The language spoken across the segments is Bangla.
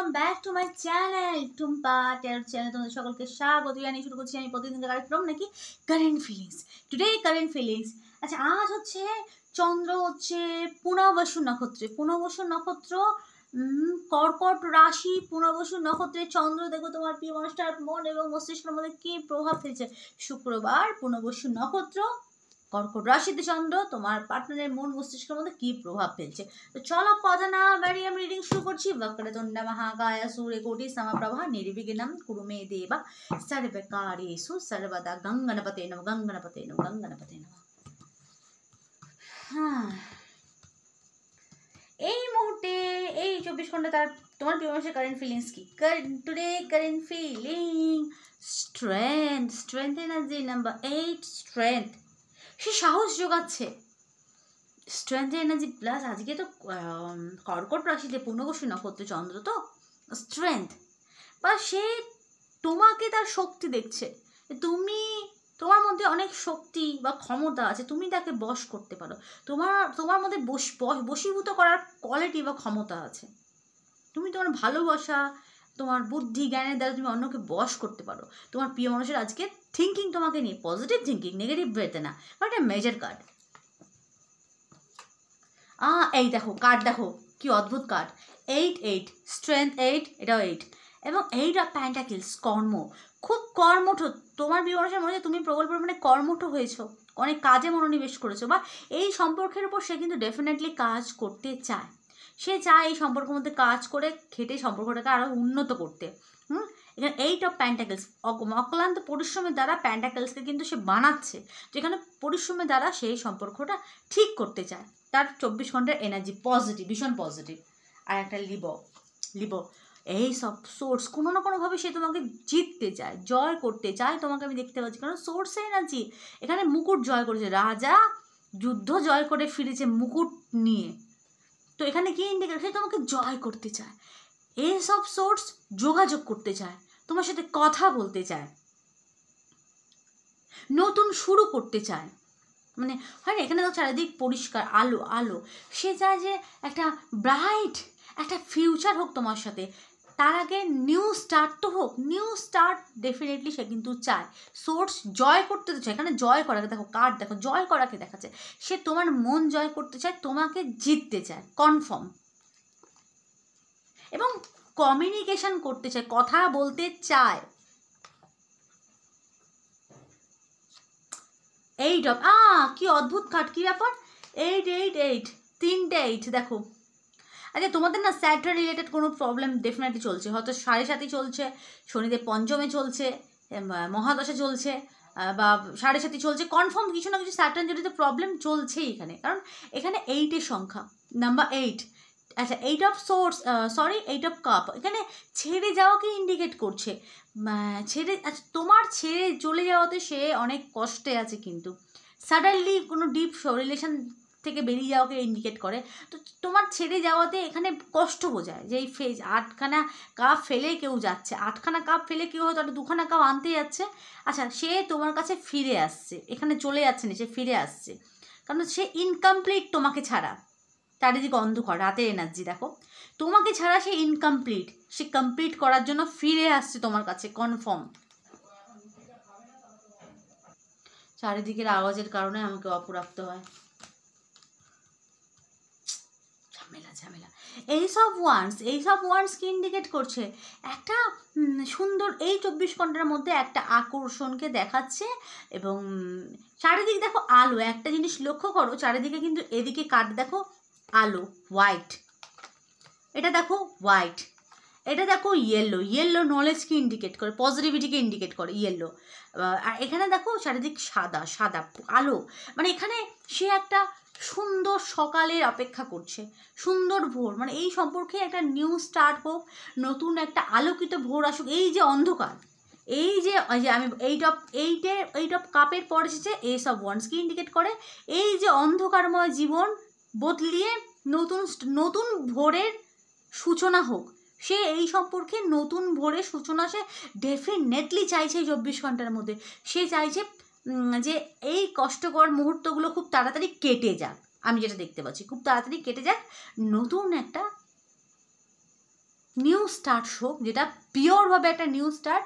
Welcome back to my channel Tumpa tarot channel. তোমাদের সকলকে স্বাগত জানিয়ে শুরু করছি আমি প্রতিদিনের কার্যক্রম নাকি current feelings. Today current feelings. আচ্ছা, আজ হচ্ছে চন্দ্র হচ্ছে পুনর্বসু নক্ষত্রে। পুনর্বসু নক্ষত্র কর্কট রাশি। পুনর্বসু নক্ষত্রে চন্দ্র দেখো তোমার প্রিয় মানুষটার মন এবং মস্তিষ্কের মধ্যে কি প্রভাব ফেলছে। শুক্রবার পুনর্বসু নক্ষত্র, কর্কট রাশিতে চন্দ্র তোমার পার্টনারের মন মস্তিষ্কের মধ্যে কি প্রভাব ফেলছে। তো চলো কথা না বাড়িয়ে আমি রিডিং শুরু করছি। বক্রতুণ্ড মহাকায় সূর্যকোটি সমপ্রভা নির্বিঘ্নং কুরু মে দেবা সর্বকার্যেষু সর্বদা। গঙ্গণপতে নমঃ, গঙ্গণপতে নমঃ, গঙ্গণপতে নমঃ। হ্যাঁ, এই মুহূর্তে এই 24 ঘন্টা তার তোমার প্রিয় মানুষের কারেন্ট ফিলিংস কি? Today current feeling strength energy number 8 strength. সে সাহস যোগাচ্ছে। স্ট্রেংথ এনার্জি প্লাস আজকে তো কর্কট রাশিতে পুনর্বসু নক্ষত্র চন্দ্র, তো স্ট্রেংথ বা সে তোমাকে তার শক্তি দেখছে। তোমার মধ্যে অনেক শক্তি বা ক্ষমতা আছে, তুমি তাকে বশ করতে পারো। তোমার মধ্যে বশীভূত করার কোয়ালিটি বা ক্ষমতা আছে। তুমি তোমার ভালোবাসা, তোমার বুদ্ধি জ্ঞানের দ্বারা তুমি অন্যকে বশ করতে পারো। তোমার প্রিয় মানুষের আজকে থিঙ্কিং তোমাকে নিয়ে পজিটিভ থিঙ্কিং, নেগেটিভ ওয়েতে না। But a major card. এই দেখো কার্ড, দেখো কি অদ্ভুত কার্ড। 8 স্ট্রেংথ 8, এটাও 8 এবং 8 অফ প্যান্টাকেলস। কর্ম, খুব কর্মঠ। তোমার বিবরণের মধ্যে তুমি প্রবল পরিমাণে কর্মঠ হয়েছো, অনেক কাজে মনোনিবেশ করেছো, বা এই সম্পর্কের উপর সে কিন্তু ডেফিনেটলি কাজ করতে চায়। সে চায় এই সম্পর্কের মধ্যে কাজ করে খেটে সম্পর্কটাকে আরও উন্নত করতে। এখানে 8 অফ প্যান্টাকেলস, অক্লান্ত পরিশ্রমের দ্বারা প্যান্টাকেলসকে কিন্তু সে বানাচ্ছে, যেখানে পরিশ্রমের দ্বারা সেই সম্পর্কটা ঠিক করতে চায়। তার 24 ঘন্টার এনার্জি পজিটিভ, ভীষণ পজিটিভ। আর একটা লিবো এই সব সোর্স, কোনো না কোনোভাবে সে তোমাকে জিততে চায়, জয় করতে চায় তোমাকে। আমি দেখতে পাচ্ছি কারণ সোর্সের এনার্জি এখানে মুকুট জয় করেছে। রাজা যুদ্ধ জয় করে ফিরেছে মুকুট নিয়ে। তো এখানে কি ইন্ডিকেট, সে তোমাকে জয় করতে চায়। এই সব সোর্স যোগাযোগ করতে চায়, তোমার সাথে কথা বলতে চায়, নতুন শুরু করতে চায়। মানে হয় না, এখানে তো চারিদিক পরিষ্কার আলো আলো। সে চায় যে একটা ব্রাইট একটা ফিউচার হোক তোমার সাথে। তার আগে নিউ স্টার্ট তো হোক, নিউ স্টার্ট ডেফিনেটলি সে কিন্তু চায়। সোর্স জয় করতে তো চায়, এখানে জয় করাকে দেখো, কার্ড দেখো, জয় করাকে দেখাচ্ছে। সে তোমার মন জয় করতে চায়, তোমাকে জিততে চায় কনফার্ম, এবং কমিউনিকেশন করতে চায়, কথা বলতে চায়। 8 অফ কি অদ্ভুত কার্ড, কী ব্যাপার। 8 তিনটে 8 দেখো। আচ্ছা, তোমাদের না স্যাটার রিলেটেড কোনো প্রবলেম ডেফিনেটলি চলছে, হয়তো 7.5 চলছে, শনিদেব পঞ্চমে চলছে, মহাদশা চলছে, বা 7.5 চলছে। কনফার্ম কিছু না কিছু স্যাটার্ন জড়িত প্রবলেম চলছেই এখানে, কারণ এখানে 8-এর সংখ্যা, নাম্বার 8। আচ্ছা, 8 অফ সোর্স, 8 অফ কাপ এখানে ছেড়ে যাওয়াকে ইন্ডিকেট করছে। আচ্ছা, তোমার ছেড়ে চলে যাওয়াতে সে অনেক কষ্টে আছে, কিন্তু সাডেনলি কোনো ডিপ রিলেশন থেকে বেরিয়ে যাওয়াকে ইন্ডিকেট করে। তো তোমার ছেড়ে যাওয়াতে এখানে কষ্ট বোঝায় যে এই ফেজ 8খানা কাপ ফেলে কেউ যাচ্ছে, 8খানা কাপ ফেলে কেউ হয়তো 2খানা কাপ আনতে যাচ্ছে। আচ্ছা, সে তোমার কাছে ফিরে আসছে, এখানে চলে যাচ্ছে না, সে ফিরে আসছে, কারণ সে ইনকমপ্লিট তোমাকে ছাড়া। চারিদিকে অন্ধকার, রাতের এনার্জি দেখো, তোমাকে ছাড়া সে ইনকমপ্লিট, সে কমপ্লিট করার জন্য ফিরে আসছে তোমার কাছে কনফার্ম। চারিদিকের আওয়াজের কারণে আমাকে অপরাপ্ত হয়, ঝামেলা। এইসব ওয়ান্স কি ইন্ডিকেট করছে? একটা সুন্দর এই 24 ঘন্টার মধ্যে একটা আকর্ষণকে দেখাচ্ছে। এবং চারিদিক দেখো আলো, একটা জিনিস লক্ষ্য করো, চারিদিকে কিন্তু এদিকে কাট দেখো আলো, হোয়াইট, এটা দেখো হোয়াইট, এটা দেখো ইয়েলো নলেজকে ইন্ডিকেট করে, পজিটিভিটিকে ইন্ডিকেট করে ইয়েলো। আর এখানে দেখো চারিদিক সাদা আলো, মানে এখানে সে একটা সুন্দর সকালের অপেক্ষা করছে, সুন্দর ভোর, মানে এই সম্পর্কে একটা নিউ স্টার্ট হোক, নতুন একটা আলোকিত ভোর আসুক। এই যে অন্ধকার, এই যে আমি 8 অফ কাপের পর এসেছে, এইসব ওয়ান্সকে ইন্ডিকেট করে। এই যে অন্ধকারময় জীবন বদলিয়ে নতুন ভোরের সূচনা হোক, সে এই সম্পর্কে নতুন ভোরের সূচনা সে ডেফিনেটলি চাইছে। 24 ঘন্টার মধ্যে সে চাইছে যে এই কষ্টকর মুহূর্তগুলো খুব তাড়াতাড়ি কেটে যাক। আমি যেটা দেখতে পাচ্ছি, খুব তাড়াতাড়ি কেটে যাক, নতুন একটা নিউ স্টার্ট হোক, যেটা পিওরভাবে একটা নিউ স্টার্ট,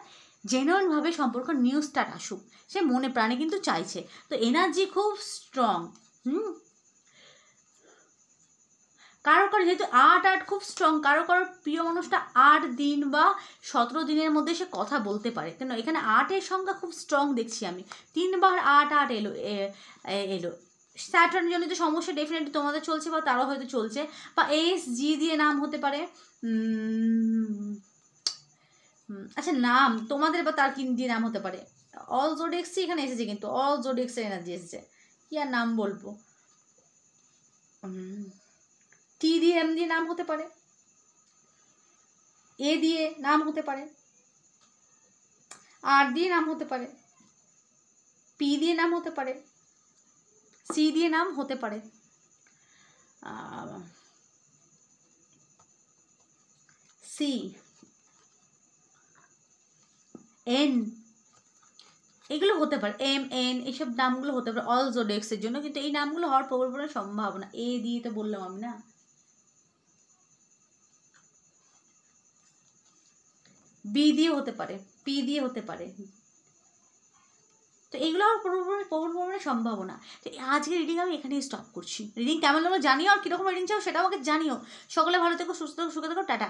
জেনুইনভাবে সম্পর্ক নিউ স্টার্ট আসুক, সে মনে প্রাণে কিন্তু চাইছে। তো এনার্জি খুব স্ট্রং। কারো কারো যেহেতু 8 খুব স্ট্রং, কারো প্রিয় মানুষটা 8 দিন বা 17 দিনের মধ্যে সে কথা বলতে পারে, কেন এখানে 8-এর সংখ্যা খুব স্ট্রং দেখছি আমি, 3 বার 8 এলো এলো। স্যাটার্ন জনিত সমস্যা ডেফিনেটলি তোমাদের চলছে বা তারও হয়তো চলছে, বা SG দিয়ে নাম হতে পারে। আচ্ছা, নাম তোমাদের বা তার কি দিয়ে নাম হতে পারে। অল জোডিয়াক্সই এখানে এসেছে, কিন্তু অল জোডিয়াক্সের এনার্জি এসেছে, কি আর নাম বলবো। টি দিয়ে এম দিয়ে নাম হতে পারে, এ দিয়ে নাম হতে পারে, আর দিয়ে নাম হতে পারে, পি দিয়ে নাম হতে পারে, সি দিয়ে নাম হতে পারে, সি, এন, এগুলো হতে পারে, MN, এইসব নামগুলো হতে পারে অল জোডিয়াক্সের জন্য, কিন্তু এই নামগুলো হওয়ার প্রবল সম্ভাবনা। এ দিয়ে তো বললাম আমি না, বি দিয়ে হতে পারে, পি দিয়ে হতে পারে, তো এগুলো আমার প্রবল সম্ভাবনা। তো আজকে রিডিং আমি এখানেই স্টপ করছি। রিডিং কেমন লাগলো জানিও, আর কীরকম রিডিং চাও সেটাও আমাকে জানিও। সকলে ভালো থেকো, সুস্থ থেকো, সুখে থেকো, টাটা।